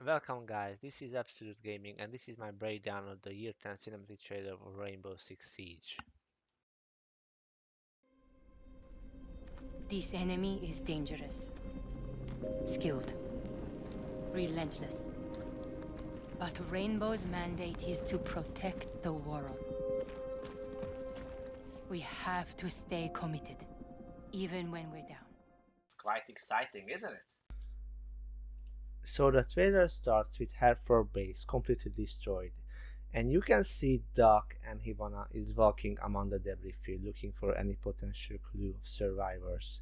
Welcome guys, this is Absolute Gaming and this is my breakdown of the Year 10 cinematic trailer of Rainbow Six Siege. This enemy is dangerous, skilled, relentless. But Rainbow's mandate is to protect the world. We have to stay committed, even when we're down. It's quite exciting, isn't it? So the trailer starts with Hereford base completely destroyed, and you can see Doc and Hibana is walking among the debris field looking for any potential clue of survivors.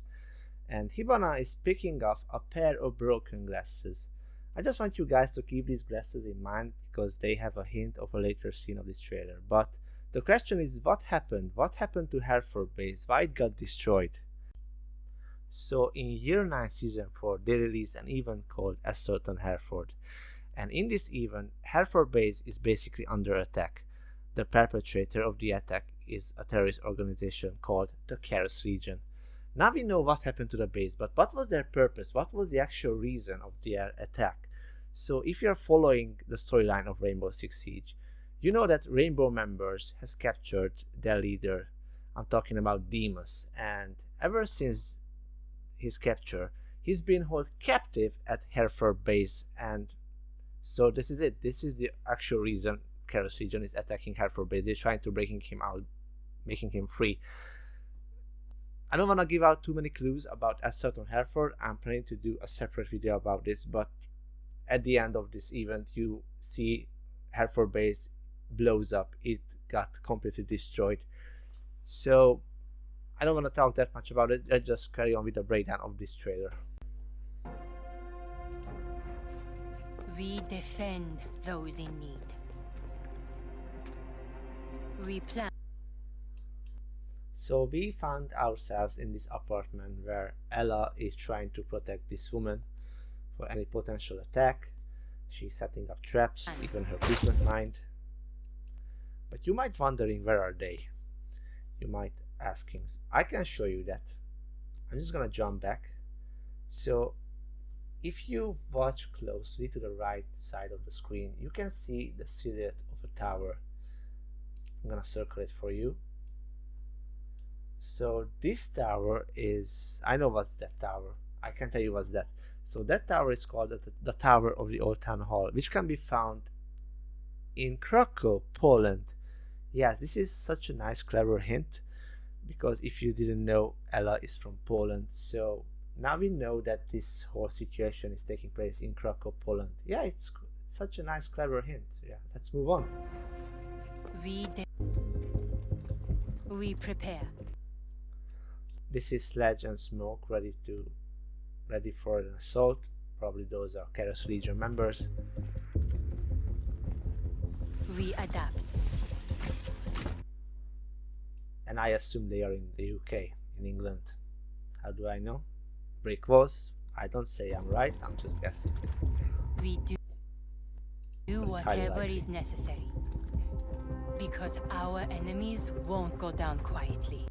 And Hibana is picking off a pair of broken glasses. I just want you guys to keep these glasses in mind because they have a hint of a later scene of this trailer. But the question is, what happened? What happened to Hereford base? Why it got destroyed? So in Year 9 Season 4 they released an event called Assault on Hereford, and in this event Hereford base is basically under attack. The perpetrator of the attack is a terrorist organization called the Chaos Legion. Now we know what happened to the base, but what was their purpose? What was the actual reason of their attack? So if you are following the storyline of Rainbow Six Siege, you know that Rainbow members has captured their leader. I'm talking about Demus, and ever since his capture, he's been held captive at Hereford base, and so this is it. This is the actual reason Chaos Legion is attacking Hereford base. They're trying to breaking him out, making him free. I don't want to give out too many clues about Assault on Hereford. I'm planning to do a separate video about this, but at the end of this event you see Hereford base blows up. It got completely destroyed. So I don't want to talk that much about it. Let's just carry on with the breakdown of this trailer. We defend those in need. We plan. So we found ourselves in this apartment where Ella is trying to protect this woman for any potential attack. She's setting up traps, even her equipment mind. But you might wondering, where are they? You might asking. I can show you that. I'm just gonna jump back. So if you watch closely to the right side of the screen, you can see the silhouette of a tower. I'm gonna circle it for you. So this tower is, I know what's that tower. I can tell you what's that. So that tower is called the Tower of the Old Town Hall, which can be found in Krakow, Poland. Yes, this is such a nice, clever hint, because if you didn't know, Ella is from Poland. So now we know that this whole situation is taking place in Krakow, Poland. Yeah, it's such a nice, clever hint. Yeah, let's move on. We prepare. This is Sledge and Smoke ready for an assault. Probably those are Chaos Legion members. We adapt. And I assume they are in the UK, in England. How do I know? Brick walls. I don't say I'm right, I'm just guessing. We do whatever is necessary, because our enemies won't go down quietly.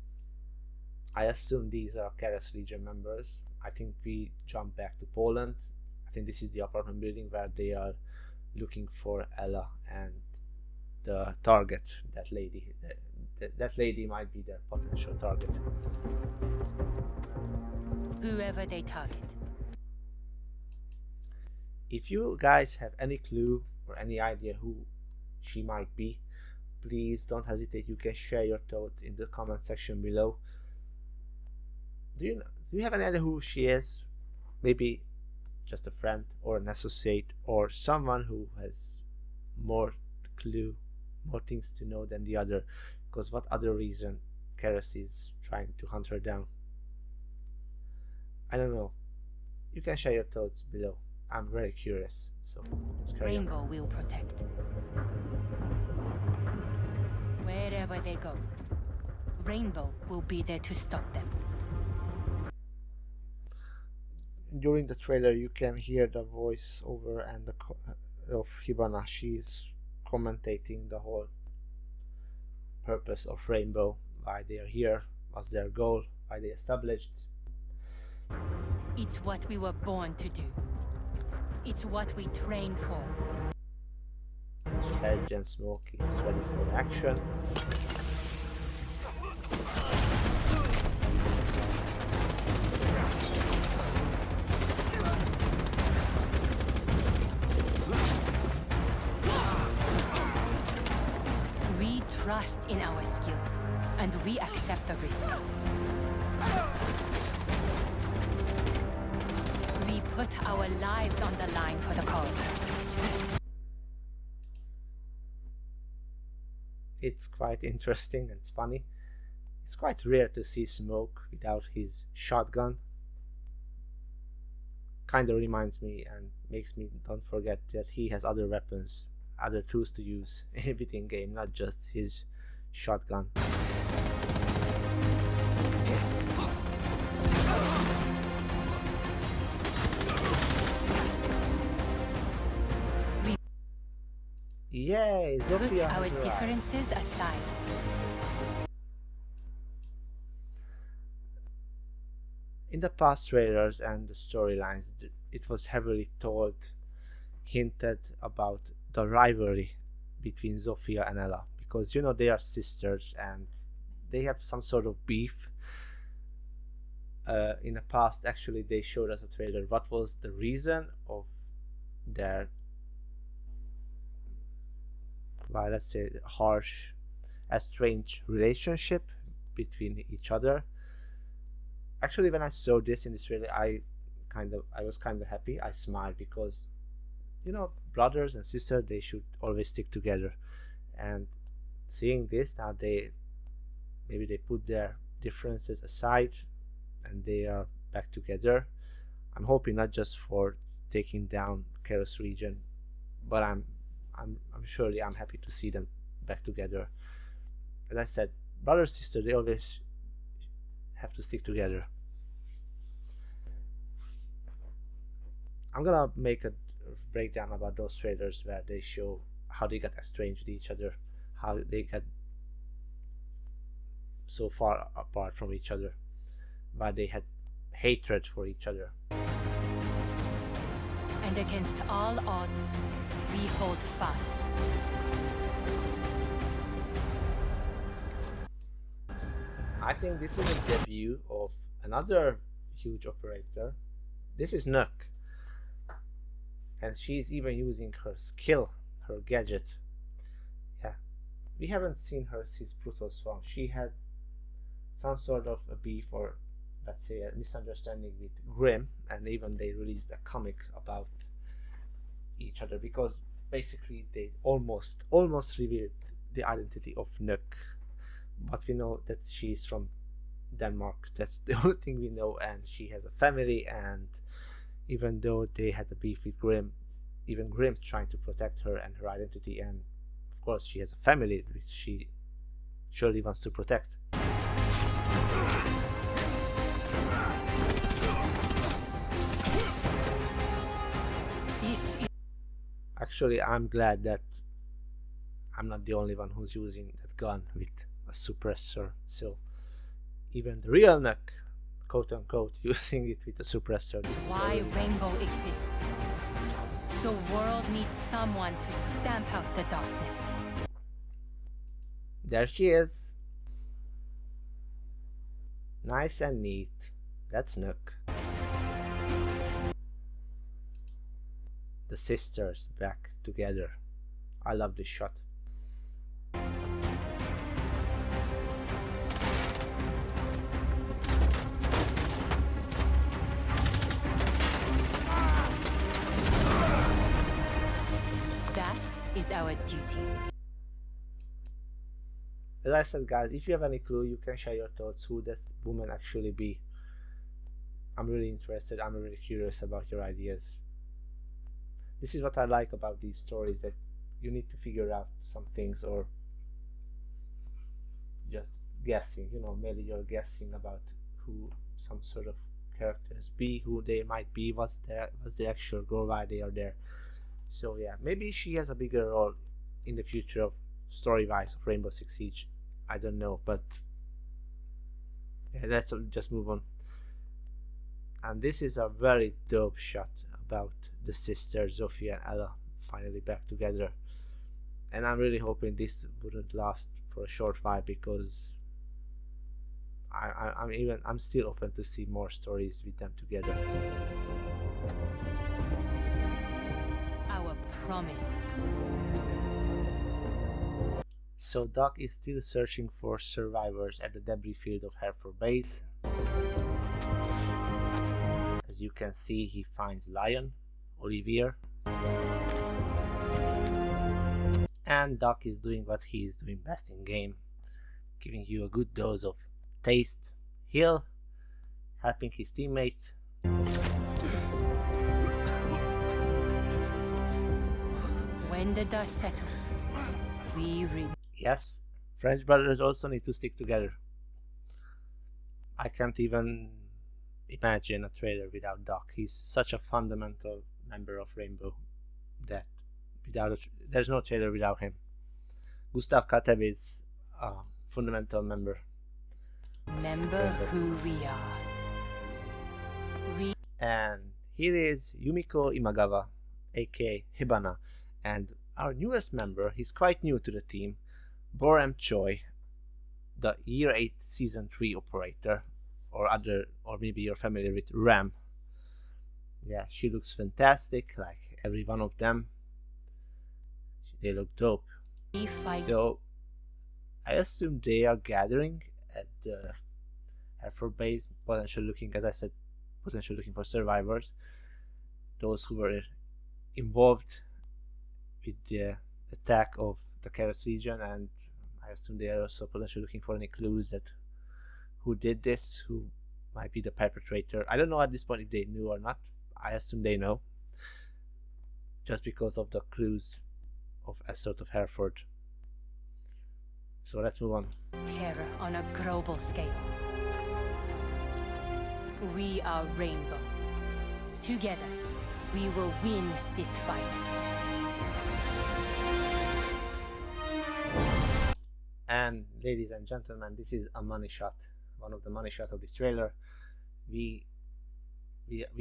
I assume these are Chaos Legion members. I think we jump back to Poland. I think this is the apartment building where they are looking for Ella and the target, that lady. That lady might be their potential target. Whoever they target. If you guys have any clue or any idea who she might be, please don't hesitate. You can share your thoughts in the comment section below. Do you have any idea who she is? Maybe just a friend or an associate or someone who has more clue, more things to know than the other. Because what other reason Chaos is trying to hunt her down? I don't know. You can share your thoughts below. I'm very curious. So let's carry on. Rainbow will protect. Wherever they go, Rainbow will be there to stop them. During the trailer you can hear the voice over and of Hibana. She's commentating the whole purpose of Rainbow, why they are here, what's their goal, why they established. It's what we were born to do. It's what we train for. Sledge and Smoke is ready for action. We trust in our skills, and we accept the risk. We put our lives on the line for the cause. It's quite interesting and it's funny. It's quite rare to see Smoke without his shotgun. Kinda reminds me and makes me don't forget that he has other weapons, other tools to use within game, not just his shotgun. Yay, Put Zofia our has arrived. differences aside. In the past trailers and the storylines, it was heavily told, hinted about the rivalry between Zofia and Ella, because you know they are sisters and they have some sort of beef. In the past, actually, they showed us a trailer. What was the reason of their, well, let's say, harsh, estranged relationship between each other? Actually, when I saw this in this trailer, I was kind of happy. I smiled because, you know, brothers and sisters, they should always stick together. And seeing this now, maybe they put their differences aside and they are back together. I'm hoping not just for taking down Chaos Region, but I'm happy to see them back together. As I said, brother sister, they always have to stick together. I'm gonna make a breakdown about those trailers where they show how they got estranged with each other, how they got so far apart from each other, why they had hatred for each other. And against all odds, we hold fast. I think this is a debut of another huge operator. This is Nook. And she's even using her skill, her gadget. Yeah. We haven't seen her since Pluto Swarm. She had some sort of a beef, or let's say a misunderstanding with Grimm, and even they released a comic about each other because basically they almost revealed the identity of Nook. But we know that she's from Denmark. That's the only thing we know, and she has a family, and even though they had a beef with Grimm, even Grimm trying to protect her and her identity, and of course she has a family which she surely wants to protect. Actually, I'm glad that I'm not the only one who's using that gun with a suppressor, so even the real Nook, quote unquote, using it with a suppressor. Why Rainbow exists. The world needs someone to stamp out the darkness. There she is. Nice and neat. That's Nook. The sisters back together. I love this shot. That is our duty. As I said, guys, if you have any clue, you can share your thoughts. Who this woman actually be? I'm really interested. I'm really curious about your ideas. This is what I like about these stories, that you need to figure out some things, or just guessing, you know, maybe you're guessing about who some sort of characters be, who they might be, what's the actual goal, why they are there. So yeah, maybe she has a bigger role in the future of story-wise of Rainbow Six Siege. I don't know, but yeah, let's just move on. And this is a very dope shot, a about the sisters Zofia and Ella finally back together. And I'm really hoping this wouldn't last for a short while, because I'm still open to see more stories with them together. Our promise. So Doc is still searching for survivors at the debris field of Hereford Base. As you can see, he finds Lion, Olivier, and Doc is doing what he is doing best in game, giving you a good dose of taste, heal, helping his teammates. When the dust settles, Yes, French brothers also need to stick together. I can't even imagine a trailer without Doc. He's such a fundamental member of Rainbow that there's no trailer without him. Gustav Kateb is a fundamental member. Remember who we are. And here is Yumiko Imagawa, aka Hibana, and our newest member. He's quite new to the team, Borem Choi, the Year 8 Season 3 operator, or maybe you're familiar with Ram. Yeah, she looks fantastic, like every one of them. They look dope. So I assume they are gathering at the Hereford Base, potentially looking for survivors, those who were involved with the attack of the Karas region, and I assume they are also potentially looking for any clues that who did this, who might be the perpetrator. I don't know at this point if they knew or not. I assume they know, just because of the clues of Assault of Hereford. So let's move on. Terror on a global scale. We are Rainbow. Together, we will win this fight. And ladies and gentlemen, this is a money shot, one of the money shots of this trailer. We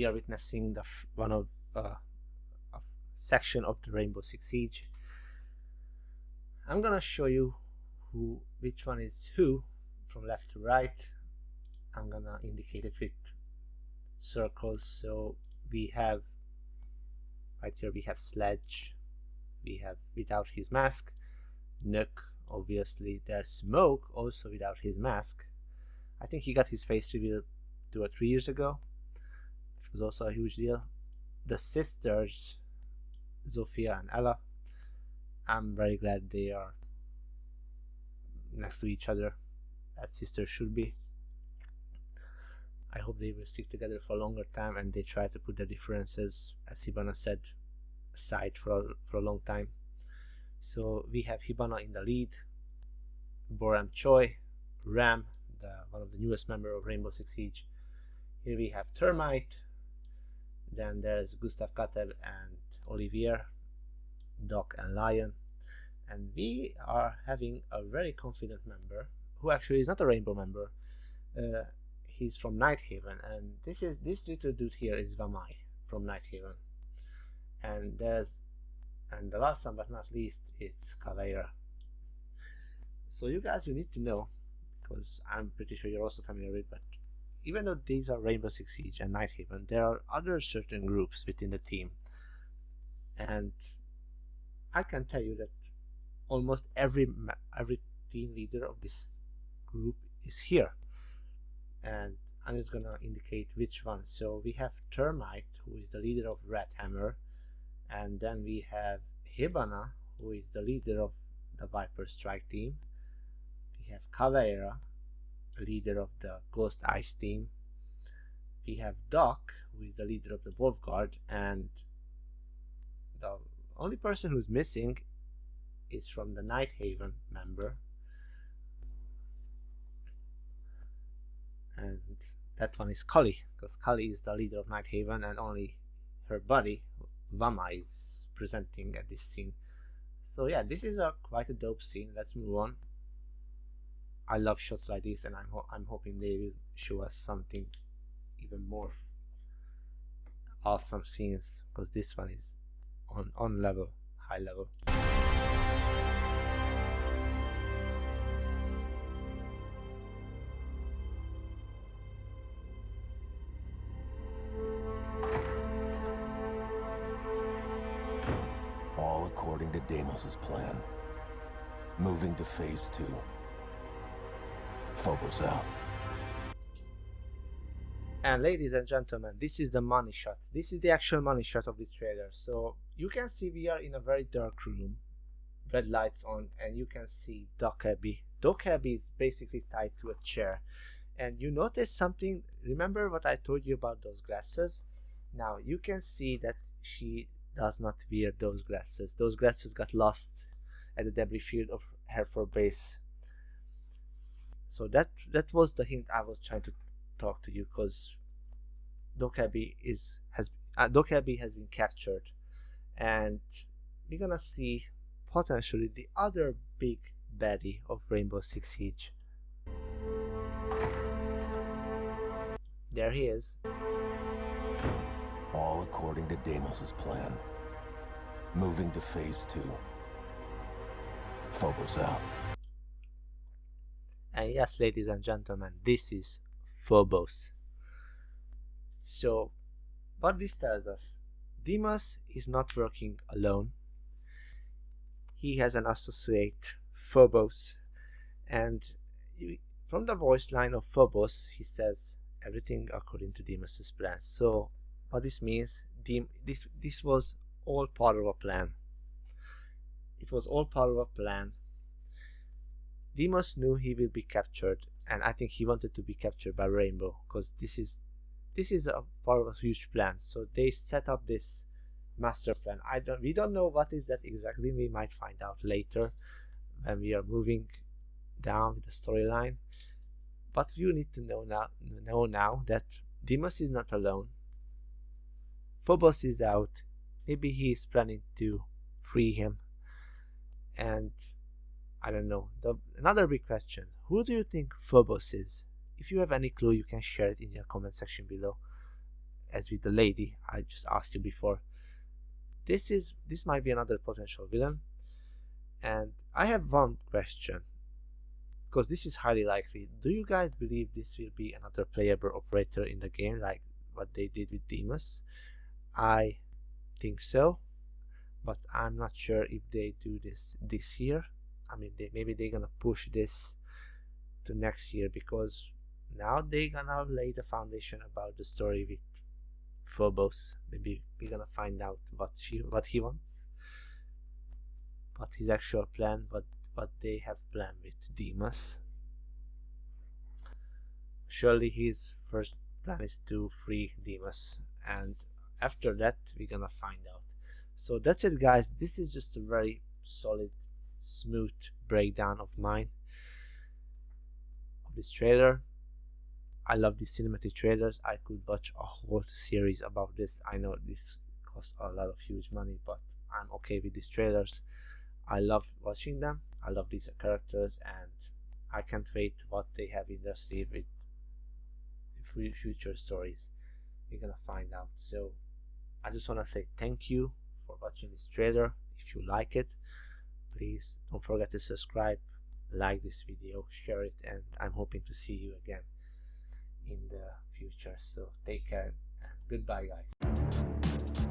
are witnessing a section of the Rainbow Six Siege. I'm gonna show you which one is who from left to right. I'm gonna indicate it with circles. So we have right here, we have Sledge, we have without his mask, Nook, obviously. There's Smoke, also without his mask. I think he got his face revealed 2 or 3 years ago. It was also a huge deal. The sisters, Zofia and Ella, I'm very glad they are next to each other, as sisters should be. I hope they will stick together for a longer time and they try to put their differences, as Hibana said, aside for a long time. So we have Hibana in the lead, Borem Choi, Ram, one of the newest member of Rainbow Six Siege. Here we have Termite, then there's Gustav Kateb and Olivier, Doc and Lion, and we are having a very confident member who actually is not a Rainbow member. He's from Nighthaven, and this little dude here is Vamai from Nighthaven. And the last one but not least, it's Caveira. So you guys, you need to know, because I'm pretty sure you're also familiar with, but even though these are Rainbow Six Siege and Nighthaven, there are other certain groups within the team, and I can tell you that almost every team leader of this group is here, and I'm just gonna indicate which one. So we have Termite, who is the leader of Red Hammer, and then we have Hibana, who is the leader of the Viper Strike team. We have Caveira, leader of the Ghost Ice team. We have Doc, who is the leader of the Wolf Guard, and the only person who's missing is from the Nighthaven member, and that one is Cully, because Cully is the leader of Nighthaven, and only her buddy Vama is presenting at this scene. So yeah, this is quite a dope scene. Let's move on. I love shots like this, and I'm hoping they will show us something even more awesome scenes, because this one is on level, high level. All according to Deimos' plan. Moving to phase 2. Phobos out. And ladies and gentlemen, this is the money shot. This is the actual money shot of the trailer. So you can see we are in a very dark room, red lights on, and you can see Doc Abbey. Doc Abbey is basically tied to a chair. And you notice something. Remember what I told you about those glasses? Now you can see that she does not wear those glasses. Those glasses got lost at the debris field of Hereford Base. So that was the hint I was trying to talk to you, because Doc Abbey has been captured, and we're gonna see potentially the other big baddie of Rainbow Six Siege. There he is. All according to Deimos' plan. Moving to phase 2. Phobos out. And yes, ladies and gentlemen, this is Phobos. So, what this tells us, Deimos is not working alone. He has an associate, Phobos, and from the voice line of Phobos, he says everything according to Deimos' plan. So, what this means, this was all part of a plan. It was all part of a plan. Deimos knew he will be captured, and I think he wanted to be captured by Rainbow, because this is a part of a huge plan. So they set up this master plan. We don't know what is that exactly. We might find out later when we are moving down with the storyline. But you need to know now that Deimos is not alone. Phobos is out. Maybe he is planning to free him. And I don't know. Another big question. Who do you think Phobos is? If you have any clue, you can share it in your comment section below. As with the lady I just asked you before. This might be another potential villain. And I have one question, because this is highly likely. Do you guys believe this will be another playable operator in the game, like what they did with Deimos? I think so, but I'm not sure if they do this year. I mean, maybe they're gonna push this to next year, because now they're gonna lay the foundation about the story with Phobos. Maybe we're gonna find out what he wants, what his actual plan, what they have planned with Deimos. Surely his first plan is to free Deimos, and after that we're gonna find out. So that's it, guys. This is just a very solid, smooth breakdown of mine of this trailer. I love these cinematic trailers. I could watch a whole series about this. I know this costs a lot of huge money, but I'm okay with these trailers. I love watching them. I love these characters, and I can't wait what they have in their sleeve with future stories. We're gonna find out. So I just want to say thank you for watching this trailer. If you like it, please don't forget to subscribe, like this video, share it, and I'm hoping to see you again in the future. So take care and goodbye, guys.